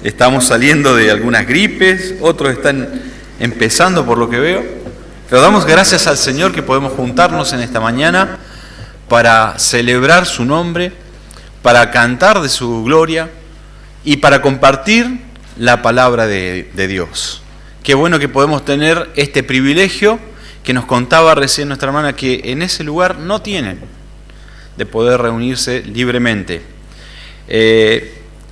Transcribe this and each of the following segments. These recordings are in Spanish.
estamos saliendo de algunas gripes, otros están empezando por lo que veo, pero damos gracias al Señor que podemos juntarnos en esta mañana para celebrar su nombre, para cantar de su gloria y para compartir la palabra de Dios. Qué bueno que podemos tener este privilegio que nos contaba recién nuestra hermana, que en ese lugar no tienen, de poder reunirse libremente.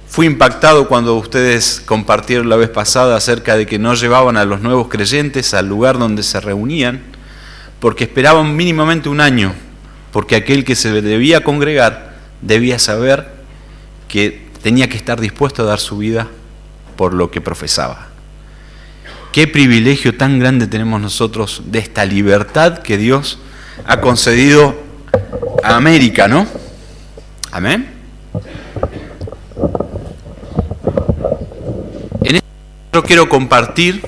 Fui impactado cuando ustedes compartieron la vez pasada acerca de que no llevaban a los nuevos creyentes al lugar donde se reunían, porque esperaban mínimamente un año, porque aquel que se debía congregar debía saber que tenía que estar dispuesto a dar su vida por lo que profesaba. Qué privilegio tan grande tenemos nosotros de esta libertad que Dios ha concedido a América, ¿no? Amén. En este momento quiero compartir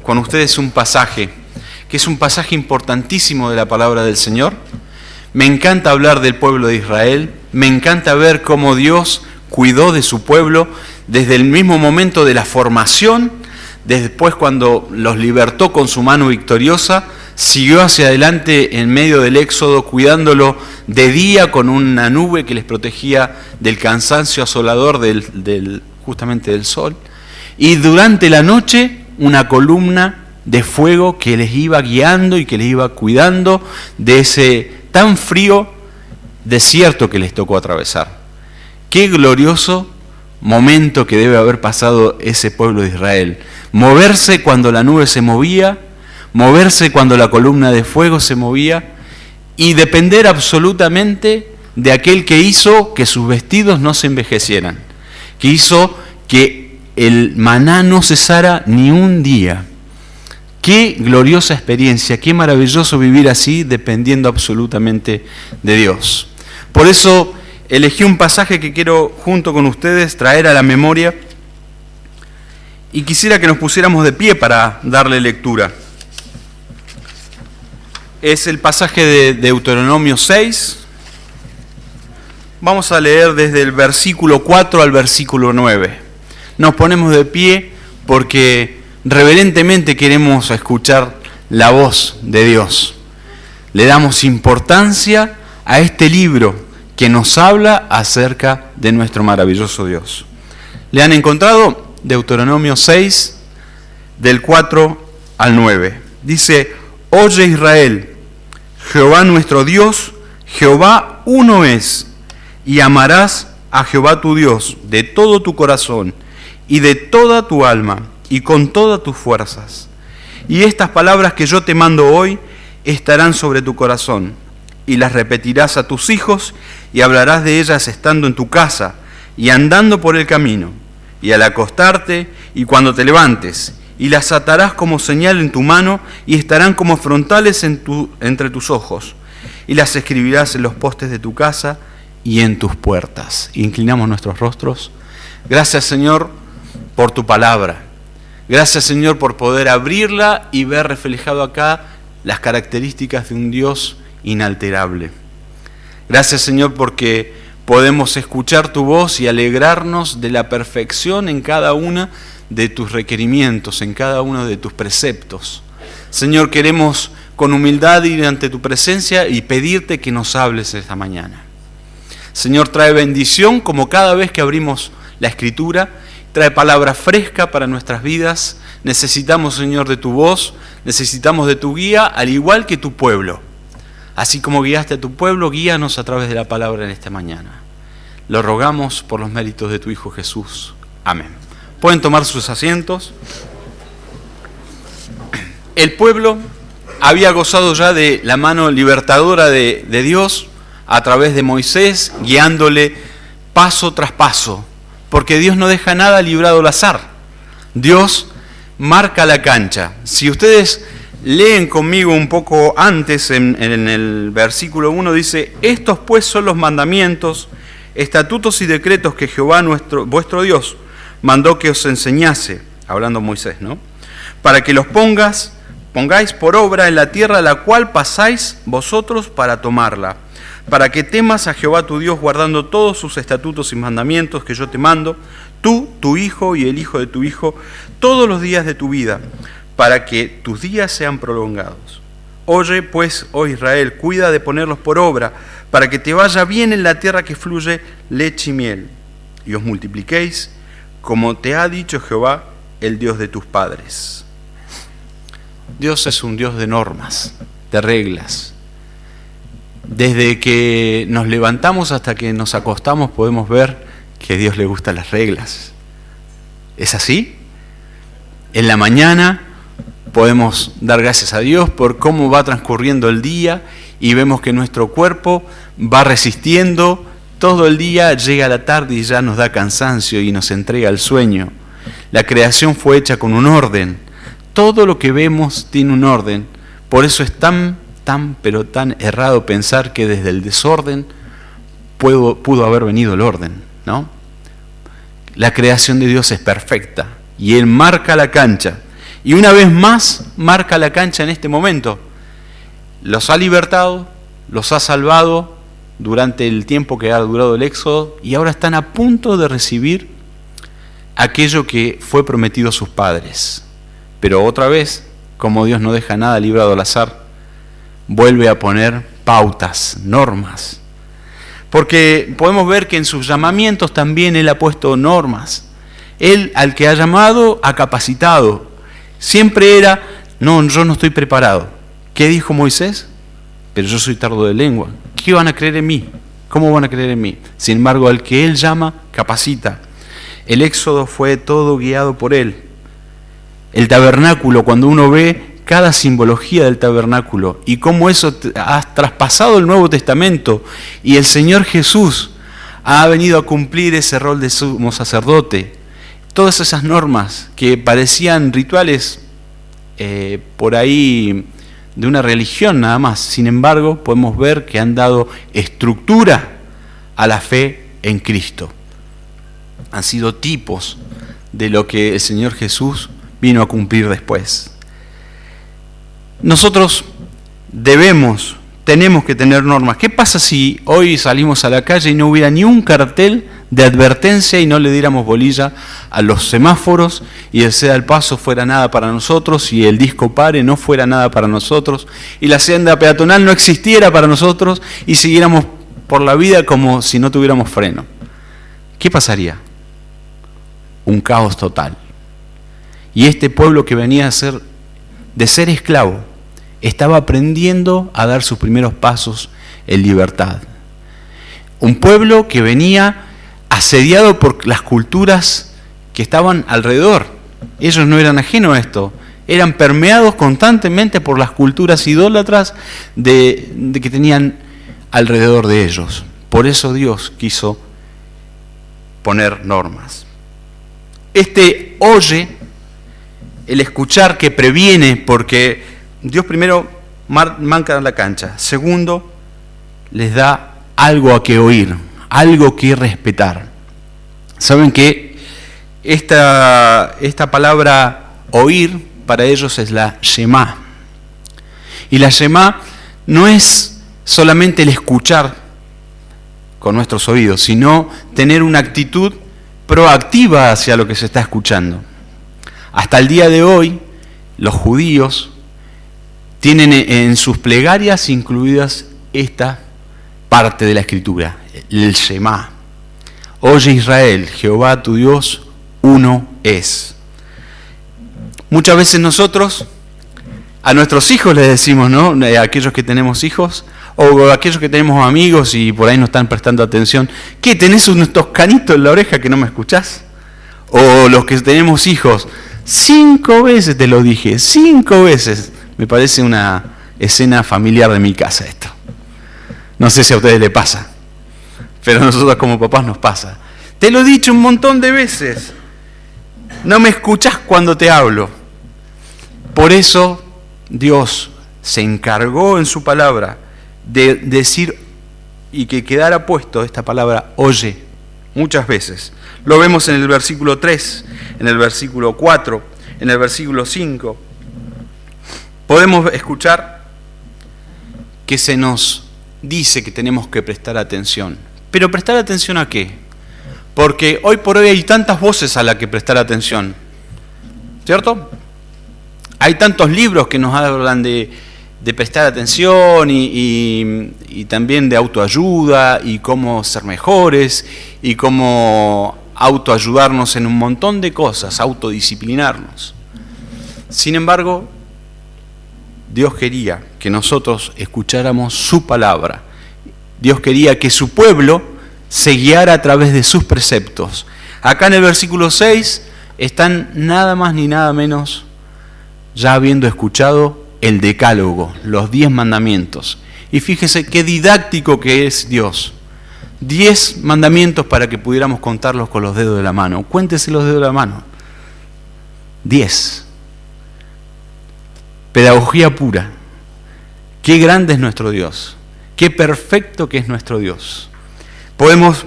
con ustedes un pasaje, que es un pasaje importantísimo de la palabra del Señor. Me encanta hablar del pueblo de Israel, me encanta ver cómo Dios cuidó de su pueblo desde el mismo momento de la formación. Después, cuando los libertó con su mano victoriosa, siguió hacia adelante en medio del éxodo, cuidándolo de día con una nube que les protegía del cansancio asolador justamente del sol, y durante la noche una columna de fuego que les iba guiando y que les iba cuidando de ese tan frío desierto que les tocó atravesar. Qué glorioso momento que debe haber pasado ese pueblo de Israel. Moverse cuando la nube se movía, moverse cuando la columna de fuego se movía y depender absolutamente de aquel que hizo que sus vestidos no se envejecieran, que hizo que el maná no cesara ni un día. Qué gloriosa experiencia, qué maravilloso vivir así dependiendo absolutamente de Dios. Por eso elegí un pasaje que quiero junto con ustedes traer a la memoria y quisiera que nos pusiéramos de pie para darle lectura. Es el pasaje de Deuteronomio 6. Vamos a leer desde el versículo 4 al versículo 9. Nos ponemos de pie porque reverentemente queremos escuchar la voz de Dios. Le damos importancia a este libro que nos habla acerca de nuestro maravilloso Dios. ¿Le han encontrado? Deuteronomio 6, del 4 al 9. Dice: Oye Israel, Jehová nuestro Dios, Jehová uno es, y amarás a Jehová tu Dios de todo tu corazón y de toda tu alma y con todas tus fuerzas. Y estas palabras que yo te mando hoy estarán sobre tu corazón, y las repetirás a tus hijos, y hablarás de ellas estando en tu casa y andando por el camino, y al acostarte y cuando te levantes, y las atarás como señal en tu mano, y estarán como frontales entre tus ojos, y las escribirás en los postes de tu casa y en tus puertas. Inclinamos nuestros rostros. Gracias, Señor, por tu palabra. Gracias, Señor, por poder abrirla y ver reflejado acá las características de un Dios inalterable. Gracias, Señor, porque podemos escuchar tu voz y alegrarnos de la perfección en cada uno de tus requerimientos, en cada uno de tus preceptos. Señor, queremos con humildad ir ante tu presencia y pedirte que nos hables esta mañana. Señor, trae bendición como cada vez que abrimos la Escritura, trae palabra fresca para nuestras vidas. Necesitamos, Señor, de tu voz, necesitamos de tu guía, al igual que tu pueblo. Así como guiaste a tu pueblo, guíanos a través de la palabra en esta mañana. Lo rogamos por los méritos de tu Hijo Jesús. Amén. Pueden tomar sus asientos. El pueblo había gozado ya de la mano libertadora de Dios a través de Moisés, guiándole paso tras paso, porque Dios no deja nada librado al azar. Dios marca la cancha. Si ustedes leen conmigo un poco antes, en el versículo 1 dice: estos pues son los mandamientos, estatutos y decretos que Jehová vuestro Dios mandó que os enseñase, hablando Moisés, ¿no? Para que los pongas pongáis por obra en la tierra la cual pasáis vosotros para tomarla, para que temas a Jehová tu Dios guardando todos sus estatutos y mandamientos que yo te mando, tú, tu hijo y el hijo de tu hijo, todos los días de tu vida, para que tus días sean prolongados. Oye, pues, oh Israel, cuida de ponerlos por obra, para que te vaya bien en la tierra que fluye leche y miel, y os multipliquéis, como te ha dicho Jehová, el Dios de tus padres. Dios es un Dios de normas, de reglas. Desde que nos levantamos hasta que nos acostamos podemos ver que a Dios le gustan las reglas. ¿Es así? En la mañana podemos dar gracias a Dios por cómo va transcurriendo el día y vemos que nuestro cuerpo va resistiendo todo el día, llega la tarde y ya nos da cansancio y nos entrega el sueño. La creación fue hecha con un orden. Todo lo que vemos tiene un orden. Por eso es tan errado pensar que desde el desorden pudo haber venido el orden, ¿no? La creación de Dios es perfecta y Él marca la cancha. Y una vez más marca la cancha en este momento. Los ha libertado, los ha salvado durante el tiempo que ha durado el éxodo y ahora están a punto de recibir aquello que fue prometido a sus padres. Pero otra vez, como Dios no deja nada librado al azar, vuelve a poner pautas, normas. Porque podemos ver que en sus llamamientos también Él ha puesto normas. Él, al que ha llamado, ha capacitado. Siempre era, no, yo no estoy preparado. ¿Qué dijo Moisés? Pero yo soy tardo de lengua. ¿Qué van a creer en mí? ¿Cómo van a creer en mí? Sin embargo, al que Él llama, capacita. El éxodo fue todo guiado por Él. El tabernáculo, cuando uno ve cada simbología del tabernáculo y cómo eso ha traspasado el Nuevo Testamento y el Señor Jesús ha venido a cumplir ese rol de sumo sacerdote, todas esas normas que parecían rituales por ahí de una religión nada más, sin embargo podemos ver que han dado estructura a la fe en Cristo. Han sido tipos de lo que el Señor Jesús vino a cumplir después. Nosotros tenemos que tener normas. ¿Qué pasa si hoy salimos a la calle y no hubiera ni un cartel de advertencia y no le diéramos bolilla a los semáforos y el ceda al paso fuera nada para nosotros y el disco pare no fuera nada para nosotros y la senda peatonal no existiera para nosotros y siguiéramos por la vida como si no tuviéramos freno? ¿Qué pasaría? Un caos total. Y este pueblo que venía de ser esclavo, estaba aprendiendo a dar sus primeros pasos en libertad. Un pueblo que venía asediado por las culturas que estaban alrededor. Ellos no eran ajenos a esto, eran permeados constantemente por las culturas idólatras de que tenían alrededor de ellos. Por eso Dios quiso poner normas. El escuchar que previene, porque Dios primero marca la cancha. Segundo, les da algo a que oír, algo que respetar. Saben que esta palabra oír para ellos es la Shema. Y la Shema no es solamente el escuchar con nuestros oídos, sino tener una actitud proactiva hacia lo que se está escuchando. Hasta el día de hoy, los judíos tienen en sus plegarias incluidas esta parte de la Escritura, el Shema. Oye Israel, Jehová tu Dios, uno es. Muchas veces nosotros a nuestros hijos les decimos, ¿no? A aquellos que tenemos hijos, o a aquellos que tenemos amigos y por ahí no están prestando atención, ¿qué, tenés unos toscanitos en la oreja que no me escuchás? O los que tenemos hijos, 5 veces te lo dije, 5 veces. Me parece una escena familiar de mi casa esto. No sé si a ustedes les pasa, pero a nosotros como papás nos pasa. Te lo he dicho un montón de veces. No me escuchás cuando te hablo. Por eso Dios se encargó en su palabra de decir y que quedara puesto esta palabra oye muchas veces. Lo vemos en el versículo 3, en el versículo 4, en el versículo 5. podemos escuchar que se nos dice que tenemos que prestar atención. ¿Pero prestar atención a qué? Porque hoy por hoy hay tantas voces a las que prestar atención, ¿cierto? Hay tantos libros que nos hablan de prestar atención y también de autoayuda y cómo ser mejores y cómo autoayudarnos en un montón de cosas, autodisciplinarnos. Sin embargo, Dios quería que nosotros escucháramos su palabra. Dios quería que su pueblo se guiara a través de sus preceptos. Acá en el versículo 6 están nada más ni nada menos ya habiendo escuchado el decálogo, los 10 mandamientos. Y fíjese qué didáctico que es Dios. 10 mandamientos para que pudiéramos contarlos con los dedos de la mano. Cuéntese los dedos de la mano. 10. Pedagogía pura. Qué grande es nuestro Dios. Qué perfecto que es nuestro Dios. Podemos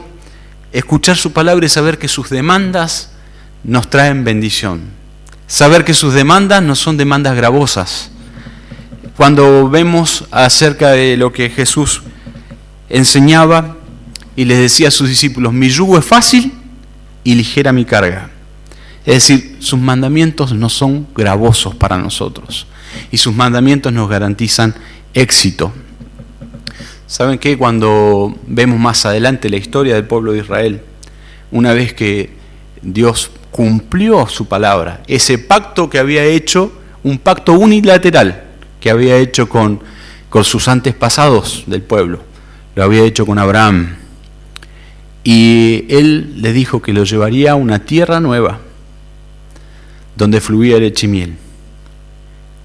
escuchar su palabra y saber que sus demandas nos traen bendición. Saber que sus demandas no son demandas gravosas. Cuando vemos acerca de lo que Jesús enseñaba y les decía a sus discípulos, mi yugo es fácil y ligera mi carga. Es decir, sus mandamientos no son gravosos para nosotros y sus mandamientos nos garantizan éxito. ¿Saben qué? Cuando vemos más adelante la historia del pueblo de Israel, una vez que Dios cumplió su palabra, ese pacto que había hecho, un pacto unilateral que había hecho con sus antepasados del pueblo, lo había hecho con Abraham, y él le dijo que lo llevaría a una tierra nueva, donde fluía leche y miel.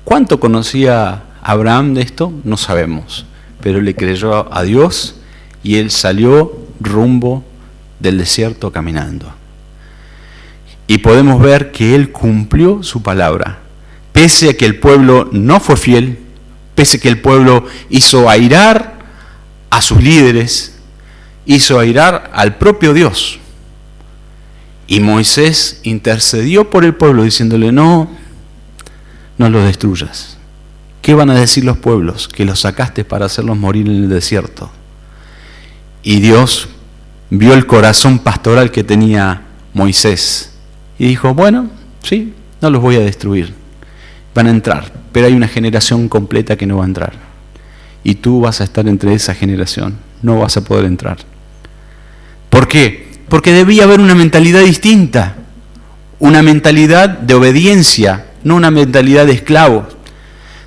¿Cuánto conocía Abraham de esto? No sabemos, pero le creyó a Dios y él salió rumbo del desierto caminando. Y podemos ver que él cumplió su palabra, pese a que el pueblo no fue fiel, pese a que el pueblo hizo airar a sus líderes, hizo airar al propio Dios. Y Moisés intercedió por el pueblo diciéndole, no los destruyas. ¿Qué van a decir los pueblos? Que los sacaste para hacerlos morir en el desierto. Y Dios vio el corazón pastoral que tenía Moisés y dijo, bueno, sí, no los voy a destruir. Van a entrar, pero hay una generación completa que no va a entrar. Y tú vas a estar entre esa generación, no vas a poder entrar. ¿Por qué? Porque debía haber una mentalidad distinta, una mentalidad de obediencia, no una mentalidad de esclavo.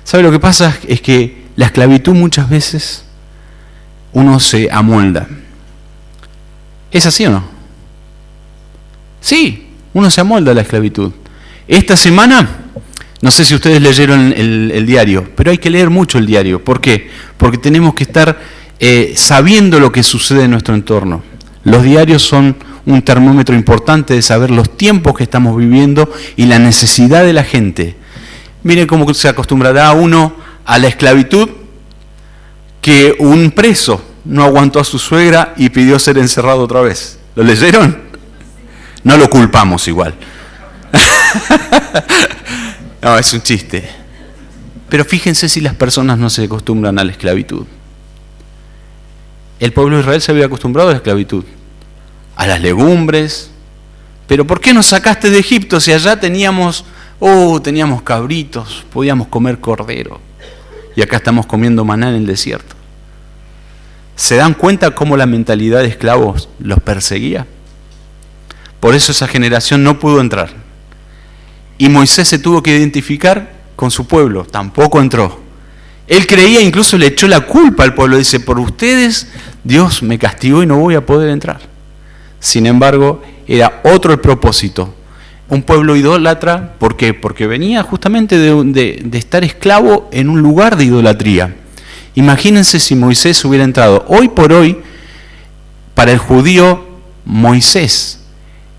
¿Sabe lo que pasa? Es que la esclavitud muchas veces uno se amolda. ¿Es así o no? Sí, uno se amolda a la esclavitud. Esta semana, no sé si ustedes leyeron el diario, pero hay que leer mucho el diario. ¿Por qué? Porque tenemos que estar sabiendo lo que sucede en nuestro entorno. Los diarios son un termómetro importante de saber los tiempos que estamos viviendo y la necesidad de la gente. Miren cómo se acostumbrará uno a la esclavitud, que un preso no aguantó a su suegra y pidió ser encerrado otra vez. ¿Lo leyeron? No lo culpamos igual. No, es un chiste. Pero fíjense si las personas no se acostumbran a la esclavitud. El pueblo de Israel se había acostumbrado a la esclavitud, a las legumbres. Pero ¿por qué nos sacaste de Egipto si allá teníamos cabritos, podíamos comer cordero? Y acá estamos comiendo maná en el desierto. ¿Se dan cuenta cómo la mentalidad de esclavos los perseguía? Por eso esa generación no pudo entrar. Y Moisés se tuvo que identificar con su pueblo, tampoco entró. Él creía, incluso le echó la culpa al pueblo, dice, por ustedes Dios me castigó y no voy a poder entrar. Sin embargo, era otro el propósito. Un pueblo idólatra, ¿por qué? Porque venía justamente de estar esclavo en un lugar de idolatría. Imagínense si Moisés hubiera entrado. Hoy por hoy, para el judío, Moisés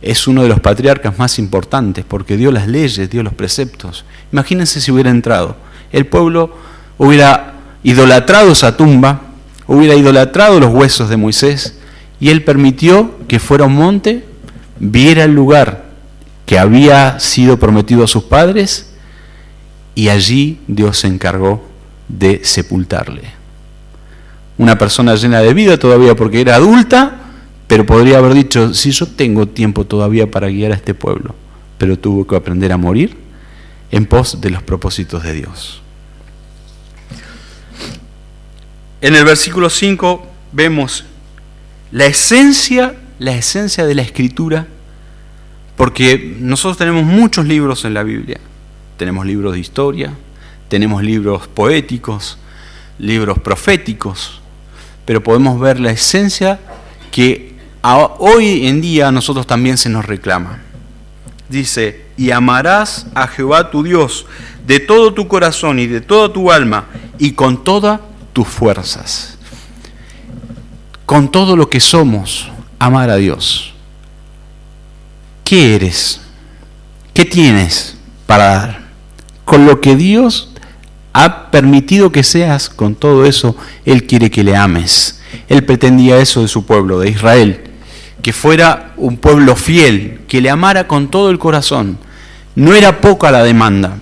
es uno de los patriarcas más importantes, porque dio las leyes, dio los preceptos. Imagínense si hubiera entrado. El pueblo hubiera idolatrado esa tumba, hubiera idolatrado los huesos de Moisés, y él permitió que fuera un monte, viera el lugar que había sido prometido a sus padres, y allí Dios se encargó de sepultarle. Una persona llena de vida todavía porque era adulta, pero podría haber dicho, si yo tengo tiempo todavía para guiar a este pueblo, pero tuvo que aprender a morir en pos de los propósitos de Dios. En el versículo 5 vemos la esencia de la Escritura, porque nosotros tenemos muchos libros en la Biblia. Tenemos libros de historia, tenemos libros poéticos, libros proféticos, pero podemos ver la esencia que hoy en día a nosotros también se nos reclama. Dice, y amarás a Jehová tu Dios de todo tu corazón y de toda tu alma y con todas tus fuerzas. Con todo lo que somos, amar a Dios. ¿Qué eres? ¿Qué tienes para dar? Con lo que Dios ha permitido que seas, con todo eso, Él quiere que le ames. Él pretendía eso de su pueblo, de Israel, que fuera un pueblo fiel, que le amara con todo el corazón. No era poca la demanda.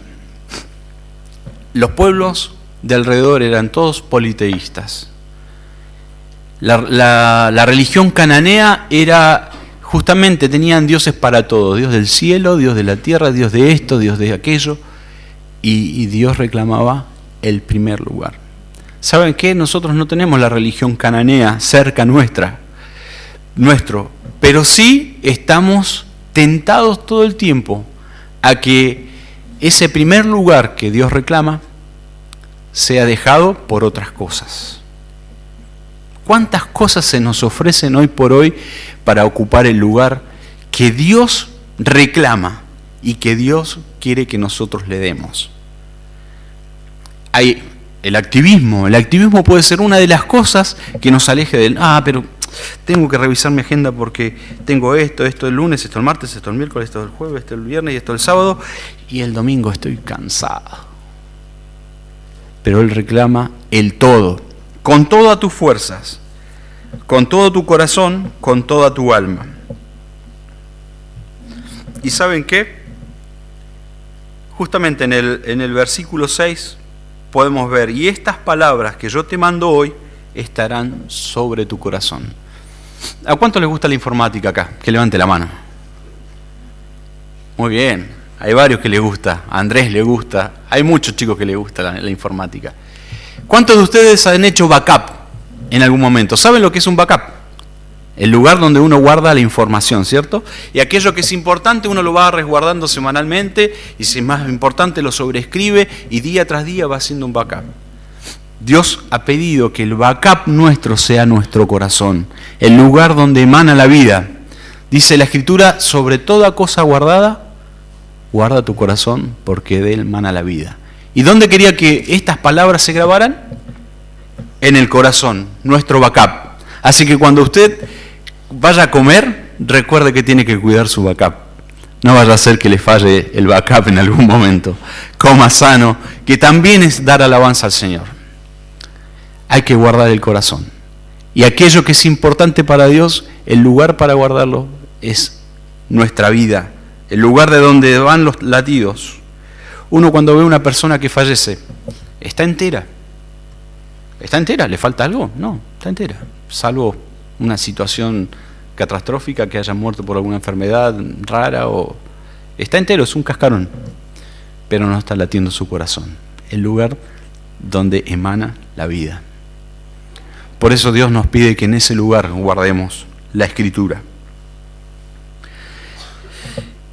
Los pueblos de alrededor eran todos politeístas. La religión cananea era, justamente tenían dioses para todo, Dios del cielo, Dios de la tierra, Dios de esto, Dios de aquello, y Dios reclamaba el primer lugar. ¿Saben qué? Nosotros no tenemos la religión cananea cerca nuestro, pero sí estamos tentados todo el tiempo a que ese primer lugar que Dios reclama sea dejado por otras cosas. ¿Cuántas cosas se nos ofrecen hoy por hoy para ocupar el lugar que Dios reclama y que Dios quiere que nosotros le demos? Hay el activismo puede ser una de las cosas que nos aleje del, pero tengo que revisar mi agenda porque tengo esto el lunes, esto el martes, esto el miércoles, esto el jueves, esto el viernes y esto el sábado, y el domingo estoy cansado. Pero Él reclama el todo, con todas tus fuerzas, con todo tu corazón, con toda tu alma. ¿Y saben qué? Justamente en el versículo 6 podemos ver, y estas palabras que yo te mando hoy estarán sobre tu corazón. ¿A cuánto les gusta la informática acá? Que levante la mano. Muy bien, hay varios que les gusta, a Andrés le gusta, hay muchos chicos que les gusta la informática. ¿Cuántos de ustedes han hecho backup en algún momento? ¿Saben lo que es un backup? El lugar donde uno guarda la información, ¿cierto? Y aquello que es importante uno lo va resguardando semanalmente, y si es más importante lo sobrescribe y día tras día va haciendo un backup. Dios ha pedido que el backup nuestro sea nuestro corazón, el lugar donde emana la vida. Dice la Escritura, sobre toda cosa guardada, guarda tu corazón porque de él emana la vida. ¿Y dónde quería que estas palabras se grabaran? En el corazón, nuestro backup. Así que cuando usted vaya a comer, recuerde que tiene que cuidar su backup. No vaya a ser que le falle el backup en algún momento. Coma sano, que también es dar alabanza al Señor. Hay que guardar el corazón. Y aquello que es importante para Dios, el lugar para guardarlo es nuestra vida, el lugar de donde van los latidos. Uno cuando ve a una persona que fallece, está entera. ¿Está entera? ¿Le falta algo? No, está entera. Salvo una situación catastrófica, que haya muerto por alguna enfermedad rara, o está entero, es un cascarón. Pero no está latiendo su corazón. El lugar donde emana la vida. Por eso Dios nos pide que en ese lugar guardemos la Escritura.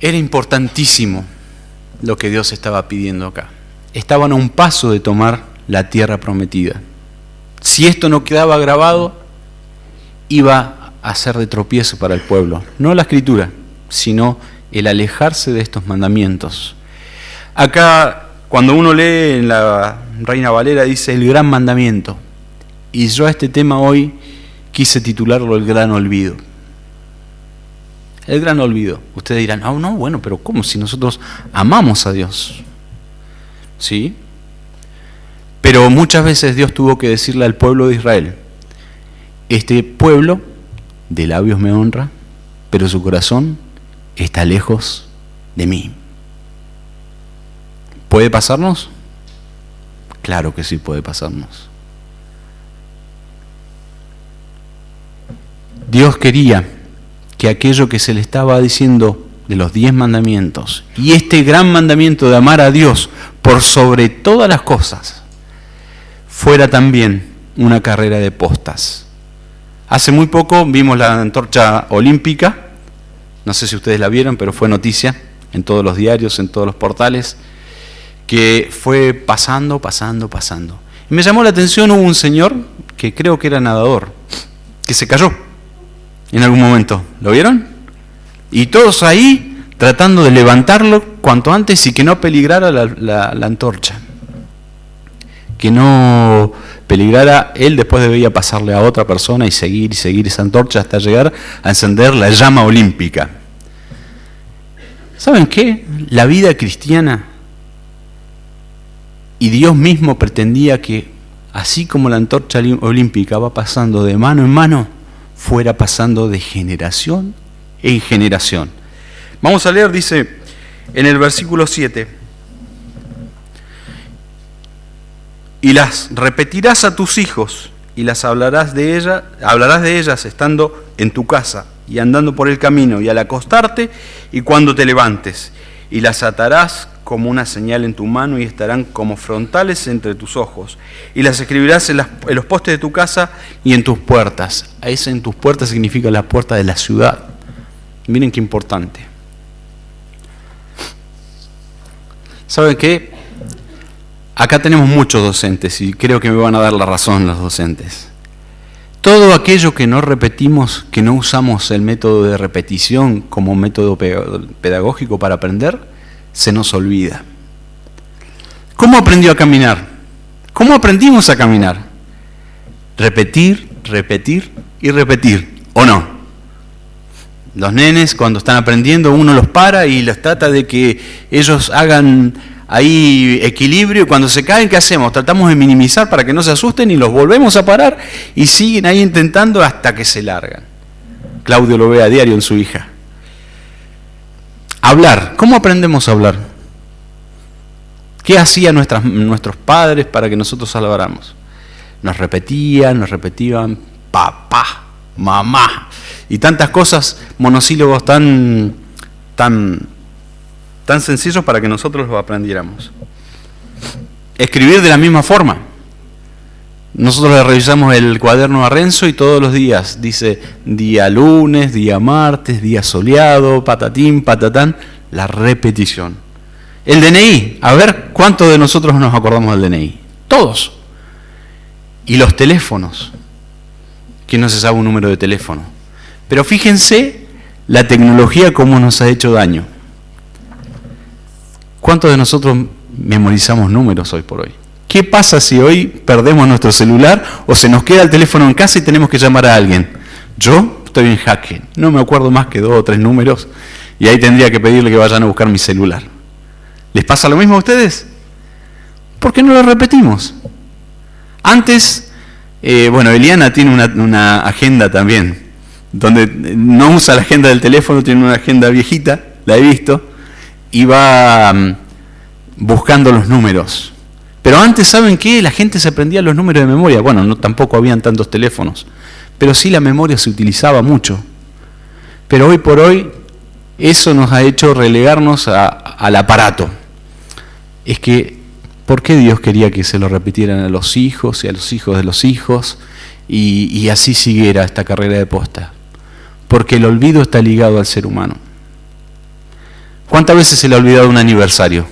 Era importantísimo lo que Dios estaba pidiendo acá. Estaban a un paso de tomar la tierra prometida. Si esto no quedaba grabado, iba a ser de tropiezo para el pueblo. No la Escritura, sino el alejarse de estos mandamientos. Acá, cuando uno lee en la Reina Valera, dice el gran mandamiento. Y yo a este tema hoy quise titularlo el gran olvido. El gran olvido. Ustedes dirán, no, bueno, pero ¿cómo si nosotros amamos a Dios? ¿Sí? Pero muchas veces Dios tuvo que decirle al pueblo de Israel, este pueblo de labios me honra, pero su corazón está lejos de mí. ¿Puede pasarnos? Claro que sí puede pasarnos. Dios quería que aquello que se le estaba diciendo de los 10 mandamientos y este gran mandamiento de amar a Dios por sobre todas las cosas fuera también una carrera de postas. Hace muy poco vimos la antorcha olímpica, no sé si ustedes la vieron, pero fue noticia en todos los diarios, en todos los portales, que fue pasando. Y me llamó la atención, hubo un señor, que creo que era nadador, que se cayó en algún momento. ¿Lo vieron? Y todos ahí tratando de levantarlo cuanto antes y que no peligrara la antorcha. Que no peligrara, él después debía pasarle a otra persona y seguir esa antorcha hasta llegar a encender la llama olímpica. ¿Saben qué? La vida cristiana y Dios mismo pretendía que, así como la antorcha olímpica va pasando de mano en mano, fuera pasando de generación en generación. Vamos a leer, dice en el versículo 7, y las repetirás a tus hijos y las hablarás de ellas estando en tu casa y andando por el camino y al acostarte y cuando te levantes, y las atarás como una señal en tu mano y estarán como frontales entre tus ojos, y las escribirás en los postes de tu casa y en tus puertas. Ese en tus puertas significa la puerta de la ciudad. Miren qué importante. ¿Saben qué? Acá tenemos muchos docentes y creo que me van a dar la razón los docentes. Todo aquello que no repetimos, que no usamos el método de repetición como método pedagógico para aprender, se nos olvida. ¿Cómo aprendió a caminar? ¿Cómo aprendimos a caminar? Repetir, repetir y repetir, ¿o no? Los nenes cuando están aprendiendo uno los para y los trata de que ellos hagan ahí equilibrio, y cuando se caen, ¿qué hacemos? Tratamos de minimizar para que no se asusten y los volvemos a parar y siguen ahí intentando hasta que se largan. Claudio lo ve a diario en su hija. Hablar. ¿Cómo aprendemos a hablar? ¿Qué hacían nuestros padres para que nosotros habláramos? Nos repetían, papá, mamá, y tantas cosas, monosílabos tan sencillos para que nosotros los aprendiéramos. Escribir de la misma forma. Nosotros le revisamos el cuaderno a Renzo y todos los días dice día lunes, día martes, día soleado, patatín, patatán, la repetición. El DNI, a ver cuántos de nosotros nos acordamos del DNI. Todos. Y los teléfonos. ¿Quién no se sabe un número de teléfono? Pero fíjense la tecnología cómo nos ha hecho daño. ¿Cuántos de nosotros memorizamos números hoy por hoy? ¿Qué pasa si hoy perdemos nuestro celular o se nos queda el teléfono en casa y tenemos que llamar a alguien? Yo estoy en jaque, no me acuerdo más que 2 o 3 números y ahí tendría que pedirle que vayan a buscar mi celular. ¿Les pasa lo mismo a ustedes? ¿Por qué no lo repetimos? Antes, Eliana tiene una agenda también, donde no usa la agenda del teléfono, tiene una agenda viejita, la he visto, y va buscando los números. Pero antes, ¿saben qué? La gente se aprendía los números de memoria. Bueno, no, tampoco habían tantos teléfonos, pero sí la memoria se utilizaba mucho. Pero hoy por hoy, eso nos ha hecho relegarnos al aparato. Es que, ¿por qué Dios quería que se lo repitieran a los hijos y a los hijos de los hijos y así siguiera esta carrera de posta? Porque el olvido está ligado al ser humano. ¿Cuántas veces se le ha olvidado un aniversario?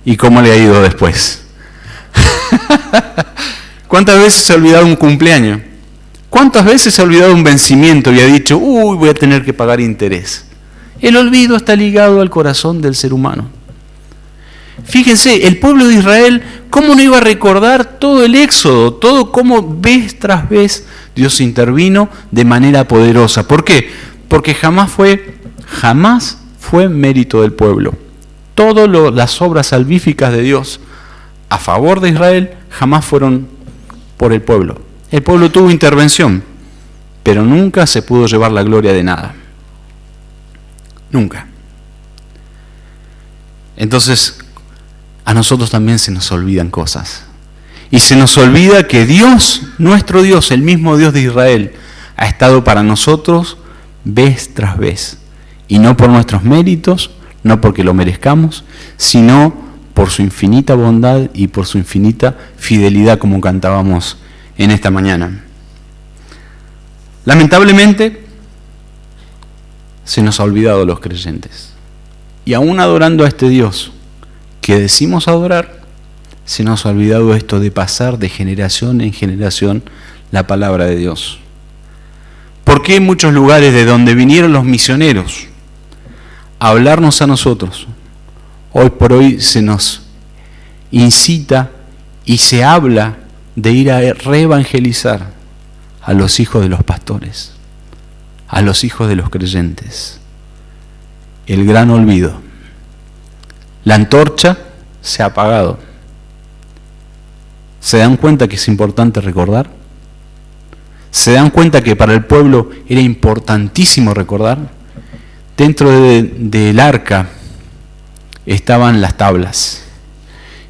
¿Y cómo le ha ido después? ¿Cuántas veces se ha olvidado un cumpleaños? ¿Cuántas veces se ha olvidado un vencimiento y ha dicho, voy a tener que pagar interés? El olvido está ligado al corazón del ser humano. Fíjense, el pueblo de Israel, ¿cómo no iba a recordar todo el éxodo? Todo cómo vez tras vez Dios intervino de manera poderosa. ¿Por qué? Porque jamás fue mérito del pueblo. Todas las obras salvíficas de Dios a favor de Israel jamás fueron por el pueblo. El pueblo tuvo intervención, pero nunca se pudo llevar la gloria de nada. Nunca. Entonces, a nosotros también se nos olvidan cosas. Y se nos olvida que Dios, nuestro Dios, el mismo Dios de Israel, ha estado para nosotros vez tras vez. Y no por nuestros méritos, no porque lo merezcamos, sino por su infinita bondad y por su infinita fidelidad, como cantábamos en esta mañana. Lamentablemente, se nos ha olvidado los creyentes. Y aún adorando a este Dios que decimos adorar, se nos ha olvidado esto de pasar de generación en generación la palabra de Dios. ¿Por qué en muchos lugares de donde vinieron los misioneros a hablarnos a nosotros, hoy por hoy se nos incita y se habla de ir a reevangelizar a los hijos de los pastores, a los hijos de los creyentes? El gran olvido. La antorcha se ha apagado. ¿Se dan cuenta que es importante recordar? ¿Se dan cuenta que para el pueblo era importantísimo recordar? Dentro del arca estaban las tablas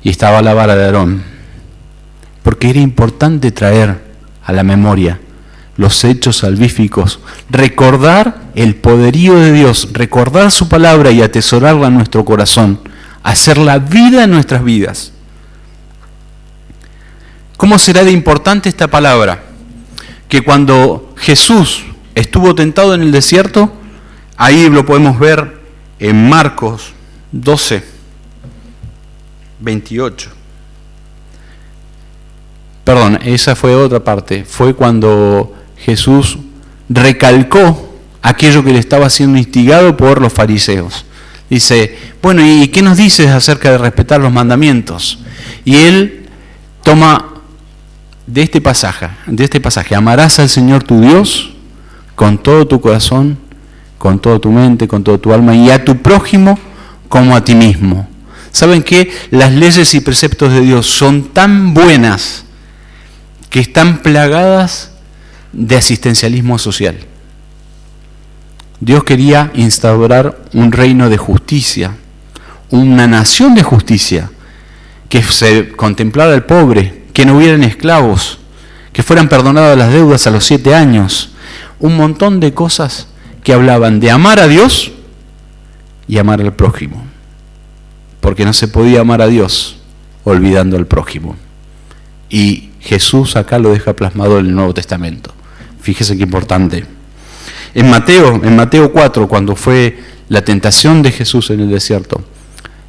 y estaba la vara de Aarón, porque era importante traer a la memoria los hechos salvíficos, recordar el poderío de Dios, recordar su palabra y atesorarla en nuestro corazón, hacerla vida en nuestras vidas. ¿Cómo será de importante esta palabra? Que cuando Jesús estuvo tentado en el desierto, ahí lo podemos ver en Marcos 12, 28. Perdón, esa fue otra parte. Fue cuando Jesús recalcó aquello que le estaba siendo instigado por los fariseos. Dice, bueno, ¿y qué nos dices acerca de respetar los mandamientos? Y él toma de este pasaje, amarás al Señor tu Dios con todo tu corazón, con toda tu mente, con toda tu alma, y a tu prójimo como a ti mismo. ¿Saben qué? Las leyes y preceptos de Dios son tan buenas que están plagadas de asistencialismo social. Dios quería instaurar un reino de justicia, una nación de justicia, que se contemplara al pobre, que no hubieran esclavos, que fueran perdonadas las deudas a los 7 años. Un montón de cosas que hablaban de amar a Dios y amar al prójimo. Porque no se podía amar a Dios olvidando al prójimo. Y Jesús acá lo deja plasmado en el Nuevo Testamento. Fíjese qué importante. En Mateo 4, cuando fue la tentación de Jesús en el desierto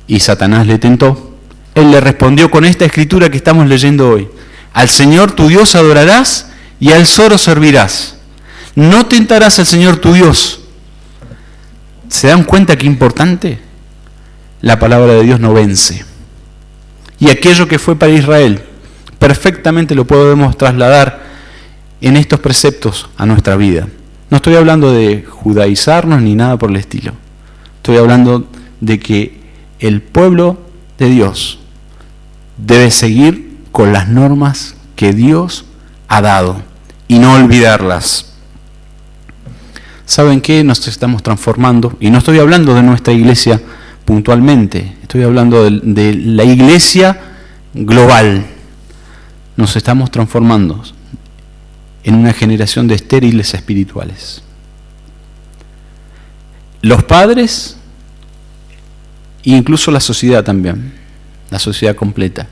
y Satanás le tentó, Él le respondió con esta escritura que estamos leyendo hoy. Al Señor tu Dios adorarás y al solo servirás. No tentarás al Señor tu Dios. ¿Se dan cuenta qué importante? La palabra de Dios no vence. Y aquello que fue para Israel, perfectamente lo podemos trasladar en estos preceptos a nuestra vida. No estoy hablando de judaizarnos ni nada por el estilo. Estoy hablando de que el pueblo de Dios debe seguir con las normas que Dios ha dado y no olvidarlas. ¿Saben qué? Nos estamos transformando, y no estoy hablando de nuestra iglesia puntualmente, estoy hablando de la iglesia global. Nos estamos transformando en una generación de estériles espirituales. Los padres, e incluso la sociedad también, la sociedad completa,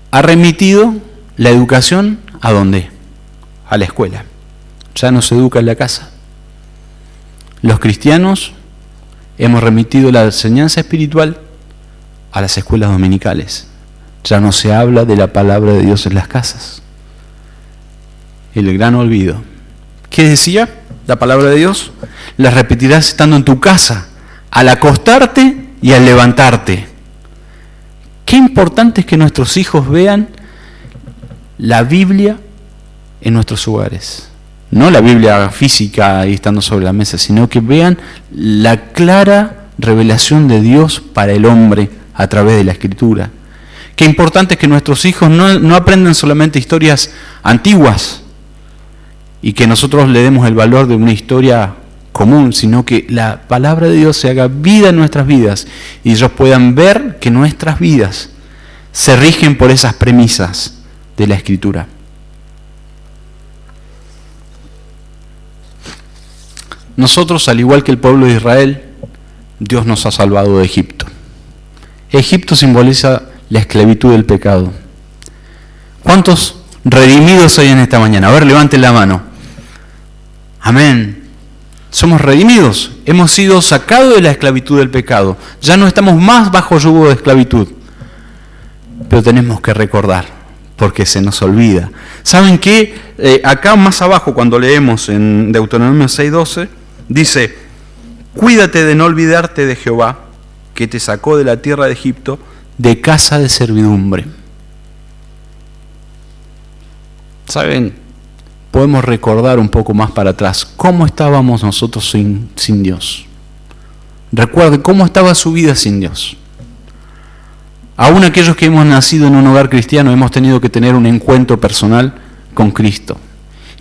ha remitido la educación ¿a dónde? A la escuela. Ya no se educa en la casa. Los cristianos hemos remitido la enseñanza espiritual a las escuelas dominicales. Ya no se habla de la palabra de Dios en las casas. El gran olvido. ¿Qué decía la palabra de Dios? La repetirás estando en tu casa, al acostarte y al levantarte. Qué importante es que nuestros hijos vean la Biblia en nuestros hogares. No la Biblia física ahí estando sobre la mesa, sino que vean la clara revelación de Dios para el hombre a través de la Escritura. Qué importante es que nuestros hijos no aprendan solamente historias antiguas y que nosotros le demos el valor de una historia común, sino que la palabra de Dios se haga vida en nuestras vidas y ellos puedan ver que nuestras vidas se rigen por esas premisas de la Escritura. Nosotros, al igual que el pueblo de Israel, Dios nos ha salvado de Egipto. Egipto simboliza la esclavitud del pecado. ¿Cuántos redimidos hay en esta mañana? A ver, levanten la mano. Amén. Somos redimidos. Hemos sido sacados de la esclavitud del pecado. Ya no estamos más bajo yugo de esclavitud. Pero tenemos que recordar, porque se nos olvida. ¿Saben qué? Acá más abajo, cuando leemos en Deuteronomio 6:12, dice: cuídate de no olvidarte de Jehová, que te sacó de la tierra de Egipto, de casa de servidumbre. ¿Saben? Podemos recordar un poco más para atrás cómo estábamos nosotros sin Dios. Recuerden cómo estaba su vida sin Dios. Aún aquellos que hemos nacido en un hogar cristiano hemos tenido que tener un encuentro personal con Cristo.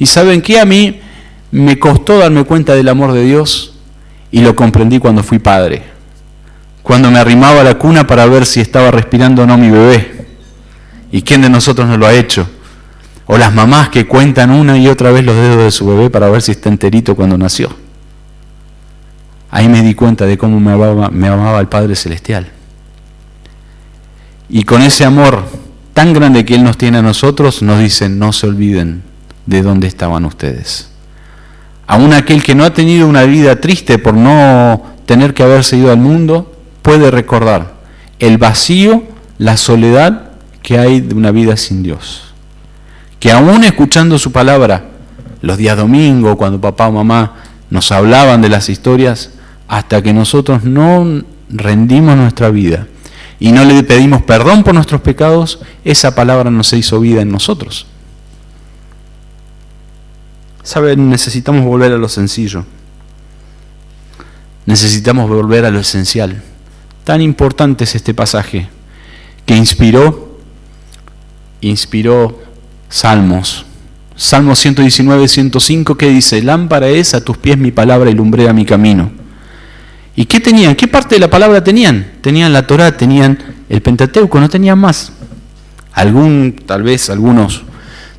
¿Y saben qué? A mí me costó darme cuenta del amor de Dios y lo comprendí cuando fui padre. Cuando me arrimaba a la cuna para ver si estaba respirando o no mi bebé. ¿Y quién de nosotros no lo ha hecho? O las mamás que cuentan una y otra vez los dedos de su bebé para ver si está enterito cuando nació. Ahí me di cuenta de cómo me amaba el Padre Celestial. Y con ese amor tan grande que Él nos tiene a nosotros, nos dice: no se olviden de dónde estaban ustedes. Aún aquel que no ha tenido una vida triste por no tener que haberse ido al mundo, puede recordar el vacío, la soledad que hay de una vida sin Dios. Que aún escuchando su palabra, los días domingos, cuando papá o mamá nos hablaban de las historias, hasta que nosotros no rendimos nuestra vida y no le pedimos perdón por nuestros pecados, esa palabra no se hizo vida en nosotros. ¿Saben? Necesitamos volver a lo sencillo. Necesitamos volver a lo esencial. Tan importante es este pasaje que inspiró Salmos. Salmo 119, 105, que dice: lámpara es a tus pies mi palabra y lumbrera mi camino. ¿Y qué tenían? ¿Qué parte de la palabra tenían? Tenían la Torá, tenían el Pentateuco, no tenían más. Tal vez algunos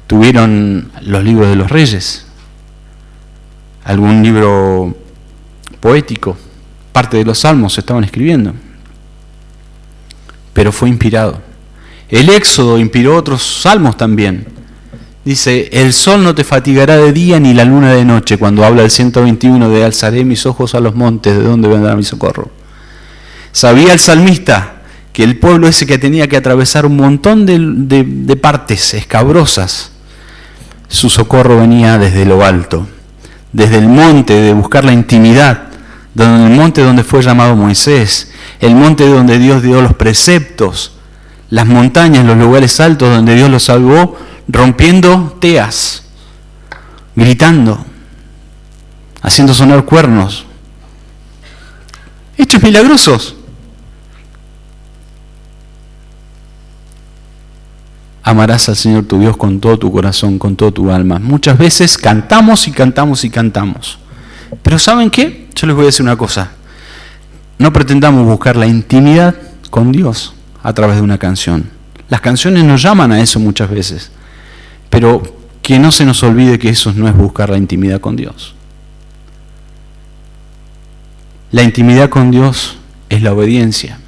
tuvieron los libros de los reyes, algún libro poético, parte de los salmos se estaban escribiendo, pero fue inspirado. El Éxodo inspiró otros salmos también. Dice: el sol no te fatigará de día ni la luna de noche, cuando habla el 121 de alzaré mis ojos a los montes, ¿de dónde vendrá mi socorro? Sabía el salmista que el pueblo ese que tenía que atravesar un montón de partes escabrosas, su socorro venía desde lo alto, desde el monte de buscar la intimidad, el monte donde fue llamado Moisés, el monte donde Dios dio los preceptos, las montañas, los lugares altos donde Dios los salvó, rompiendo teas, gritando, haciendo sonar cuernos. Hechos milagrosos. Amarás al Señor tu Dios con todo tu corazón, con todo tu alma. Muchas veces cantamos y cantamos y cantamos. Pero ¿saben qué? Yo les voy a decir una cosa. No pretendamos buscar la intimidad con Dios a través de una canción. Las canciones nos llaman a eso muchas veces. Pero que no se nos olvide que eso no es buscar la intimidad con Dios. La intimidad con Dios es la obediencia.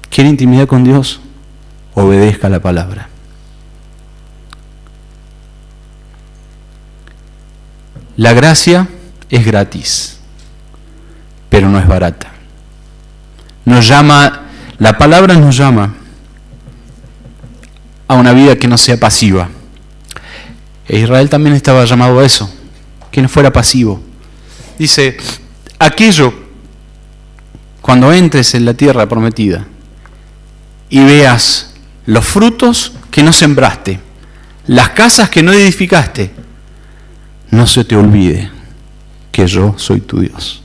¿Quiere intimidad con Dios? Obedezca la palabra. La gracia es gratis, pero no es barata. La palabra nos llama a una vida que no sea pasiva. Israel también estaba llamado a eso, que no fuera pasivo. Dice: cuando entres en la tierra prometida y veas los frutos que no sembraste, las casas que no edificaste, no se te olvide que yo soy tu Dios.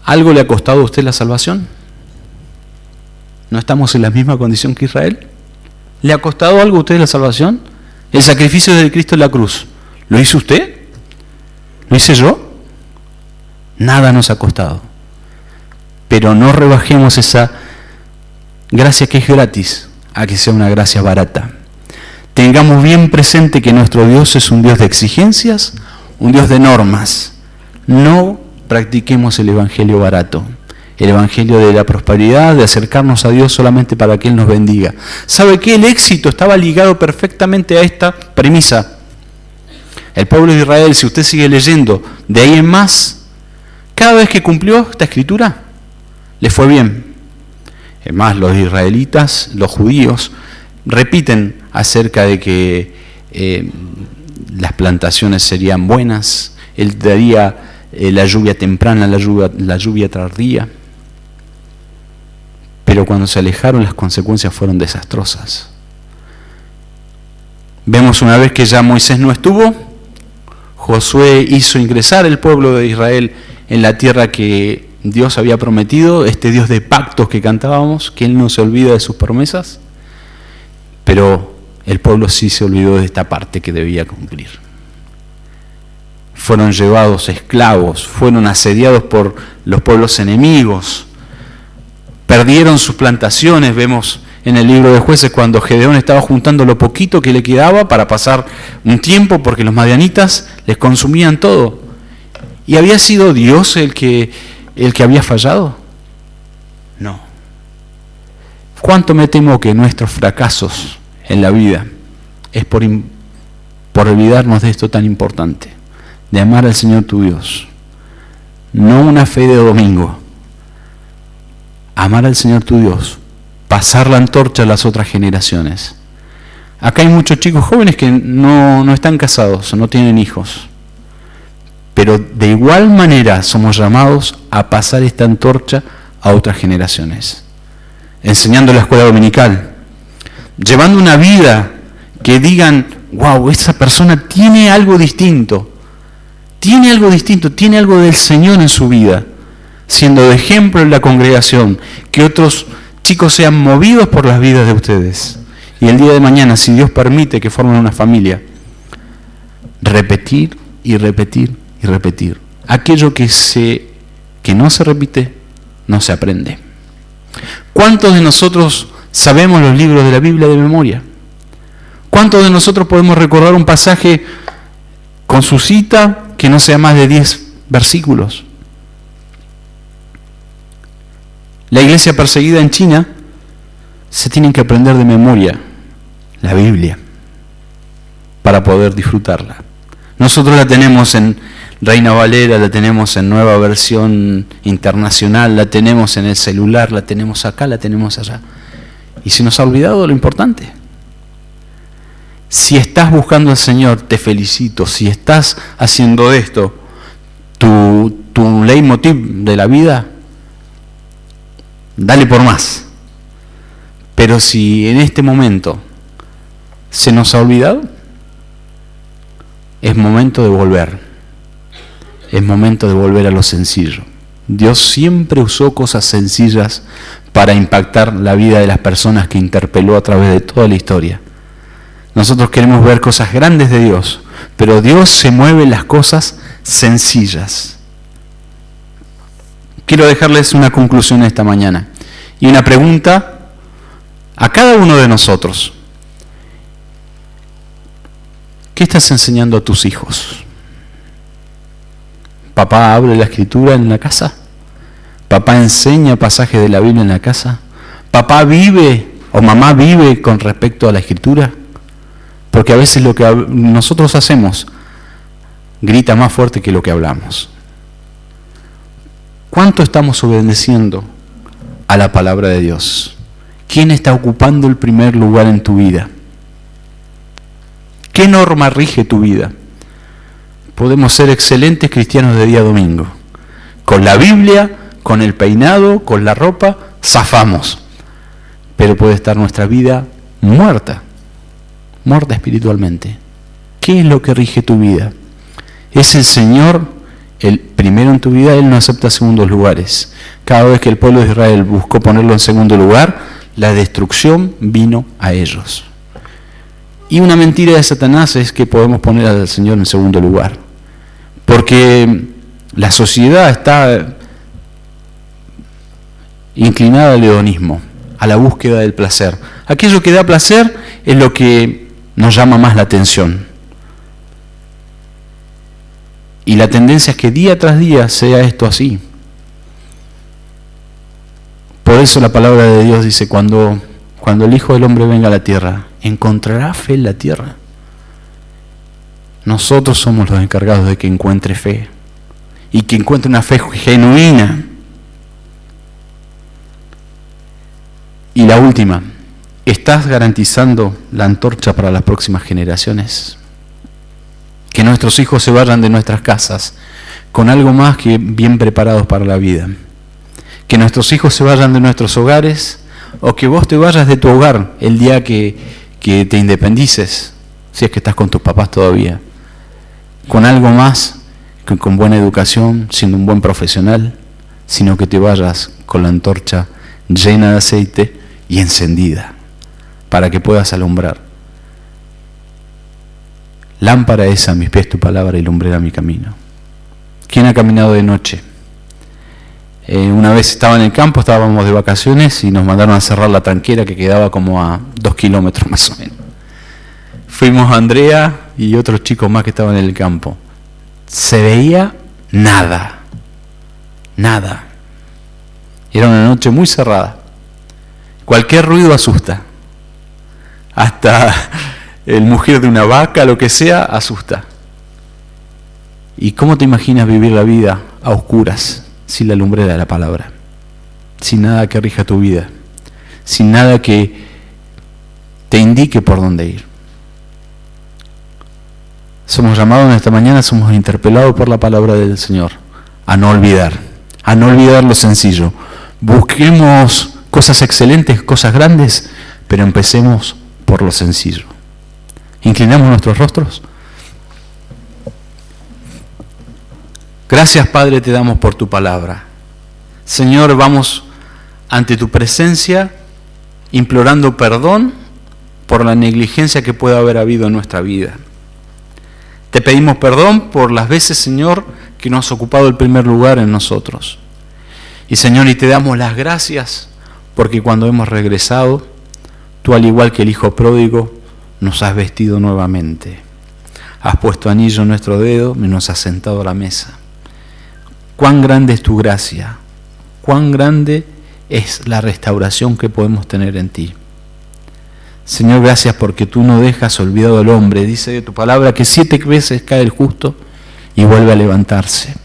¿Algo le ha costado a usted la salvación? ¿No estamos en la misma condición que Israel? ¿Le ha costado algo a usted la salvación? El sacrificio de Cristo en la cruz, ¿lo hizo usted? ¿Lo hice yo? Nada nos ha costado. pero no rebajemos esa gracia que es gratis a que sea una gracia barata. Tengamos bien presente que nuestro Dios es un Dios de exigencias, un Dios de normas. No practiquemos el evangelio barato, el evangelio de la prosperidad, de acercarnos a Dios solamente para que Él nos bendiga. ¿Sabe qué? El éxito estaba ligado perfectamente a esta premisa. El pueblo de Israel, si usted sigue leyendo de ahí en más, cada vez que cumplió esta escritura, le fue bien. Es más, los israelitas, los judíos, repiten acerca de que las plantaciones serían buenas, Él daría la lluvia temprana, la lluvia tardía. Pero cuando se alejaron, las consecuencias fueron desastrosas. Vemos una vez que ya Moisés no estuvo, Josué hizo ingresar el pueblo de Israel en la tierra que Dios había prometido, este Dios de pactos que cantábamos, que Él no se olvida de sus promesas, pero el pueblo sí se olvidó de esta parte que debía cumplir. Fueron llevados esclavos, fueron asediados por los pueblos enemigos, perdieron sus plantaciones. Vemos en el libro de Jueces cuando Gedeón estaba juntando lo poquito que le quedaba para pasar un tiempo porque los madianitas les consumían todo. ¿Y había sido Dios el que había fallado? No. ¿Cuánto me temo que nuestros fracasos en la vida es por olvidarnos de esto tan importante, de amar al Señor tu Dios? No una fe de domingo. Amar al Señor tu Dios, pasar la antorcha a las otras generaciones. Acá hay muchos chicos jóvenes que no están casados, no tienen hijos. Pero de igual manera somos llamados a pasar esta antorcha a otras generaciones. Enseñando la escuela dominical, llevando una vida que digan, wow, esa persona tiene algo distinto, tiene algo del Señor en su vida, siendo de ejemplo en la congregación, que otros chicos sean movidos por las vidas de ustedes. Y el día de mañana, si Dios permite que formen una familia, repetir y repetir y repetir. Aquello que no se repite, no se aprende. ¿Cuántos de nosotros sabemos los libros de la Biblia de memoria? ¿Cuántos de nosotros podemos recordar un pasaje con su cita que no sea más de 10 versículos? La iglesia perseguida en China se tienen que aprender de memoria la Biblia para poder disfrutarla. Nosotros la tenemos en Reina Valera, la tenemos en Nueva Versión Internacional, la tenemos en el celular, la tenemos acá, la tenemos allá. Y se nos ha olvidado lo importante. Si estás buscando al Señor, te felicito. Si estás haciendo esto tu leitmotiv de la vida, dale por más. Pero si en este momento se nos ha olvidado, es momento de volver. Es momento de volver a lo sencillo. Dios siempre usó cosas sencillas para impactar la vida de las personas que interpeló a través de toda la historia. Nosotros queremos ver cosas grandes de Dios, pero Dios se mueve en las cosas sencillas. Quiero dejarles una conclusión esta mañana y una pregunta a cada uno de nosotros. ¿Qué estás enseñando a tus hijos? ¿Papá abre la escritura en la casa? ¿Papá enseña pasajes de la Biblia en la casa? ¿Papá vive o mamá vive con respecto a la escritura? Porque a veces lo que nosotros hacemos grita más fuerte que lo que hablamos. ¿Cuánto estamos obedeciendo a la palabra de Dios? ¿Quién está ocupando el primer lugar en tu vida? ¿Qué norma rige tu vida? Podemos ser excelentes cristianos de día domingo. Con la Biblia, con el peinado, con la ropa, zafamos. Pero puede estar nuestra vida muerta espiritualmente. ¿Qué es lo que rige tu vida? ¿Es el Señor el primero en tu vida? Él no acepta segundos lugares. Cada vez que el pueblo de Israel buscó ponerlo en segundo lugar, la destrucción vino a ellos. Y una mentira de Satanás es que podemos poner al Señor en segundo lugar. Porque la sociedad está inclinada al hedonismo, a la búsqueda del placer. Aquello que da placer es lo que nos llama más la atención. Y la tendencia es que día tras día sea esto así. Por eso la palabra de Dios dice, cuando el Hijo del Hombre venga a la tierra, ¿encontrará fe en la tierra? Nosotros somos los encargados de que encuentre fe. Y que encuentre una fe genuina. Y la última, ¿estás garantizando la antorcha para las próximas generaciones? Que nuestros hijos se vayan de nuestras casas con algo más que bien preparados para la vida. Que nuestros hijos se vayan de nuestros hogares, o que vos te vayas de tu hogar el día que te independices, si es que estás con tus papás todavía, con algo más que con buena educación, siendo un buen profesional, sino que te vayas con la antorcha llena de aceite y encendida, para que puedas alumbrar. Lámpara es a mis pies tu palabra y lumbrera mi camino. ¿Quién ha caminado de noche? Una vez estaba en el campo, estábamos de vacaciones y nos mandaron a cerrar la tranquera que quedaba como a 2 kilómetros más o menos. Fuimos Andrea y otros chicos más que estaban en el campo. Se veía nada. Nada. Era una noche muy cerrada. Cualquier ruido asusta. Hasta el mugir de una vaca, lo que sea, asusta. ¿Y cómo te imaginas vivir la vida a oscuras, sin la lumbrera de la palabra? Sin nada que rija tu vida. Sin nada que te indique por dónde ir. Somos llamados en esta mañana, somos interpelados por la palabra del Señor a no olvidar lo sencillo. Busquemos cosas excelentes, cosas grandes, pero empecemos por lo sencillo. Inclinamos nuestros rostros. Gracias, Padre, te damos por tu palabra. Señor, vamos ante tu presencia implorando perdón por la negligencia que pueda haber habido en nuestra vida. Te pedimos perdón por las veces, Señor, que no has ocupado el primer lugar en nosotros. Y, Señor, y te damos las gracias porque cuando hemos regresado, tú, al igual que el Hijo pródigo, nos has vestido nuevamente. Has puesto anillo en nuestro dedo y nos has sentado a la mesa. Cuán grande es tu gracia, cuán grande es la restauración que podemos tener en ti. Señor, gracias porque tú no dejas olvidado al hombre. Dice de tu palabra que 7 veces cae el justo y vuelve a levantarse.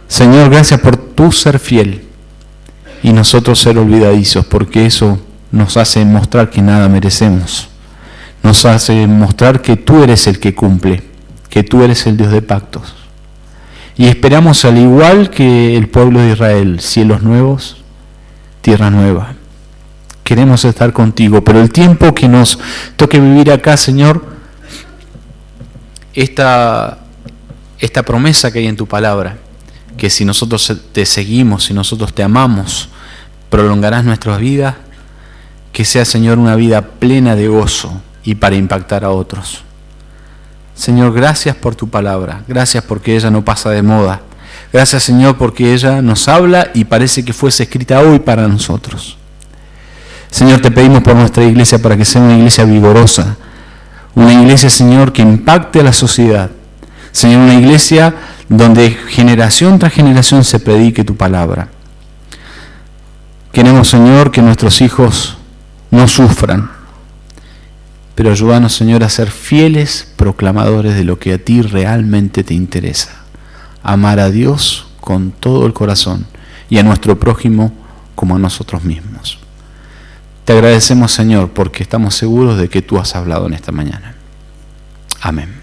Señor, gracias por tú ser fiel y nosotros ser olvidadizos, porque eso nos hace mostrar que nada merecemos. Nos hace mostrar que tú eres el que cumple, que tú eres el Dios de pactos. Y esperamos, al igual que el pueblo de Israel, cielos nuevos, tierra nueva. Queremos estar contigo, pero el tiempo que nos toque vivir acá, Señor, esta promesa que hay en tu palabra, que si nosotros te seguimos, si nosotros te amamos, prolongarás nuestras vidas, que sea, Señor, una vida plena de gozo y para impactar a otros. Señor, gracias por tu palabra, gracias porque ella no pasa de moda. Gracias, Señor, porque ella nos habla y parece que fuese escrita hoy para nosotros. Señor, te pedimos por nuestra iglesia para que sea una iglesia vigorosa, una iglesia, Señor, que impacte a la sociedad. Señor, una iglesia donde generación tras generación se predique tu palabra. Queremos, Señor, que nuestros hijos no sufran, pero ayúdanos, Señor, a ser fieles proclamadores de lo que a ti realmente te interesa. Amar a Dios con todo el corazón y a nuestro prójimo como a nosotros mismos. Te agradecemos, Señor, porque estamos seguros de que tú has hablado en esta mañana. Amén.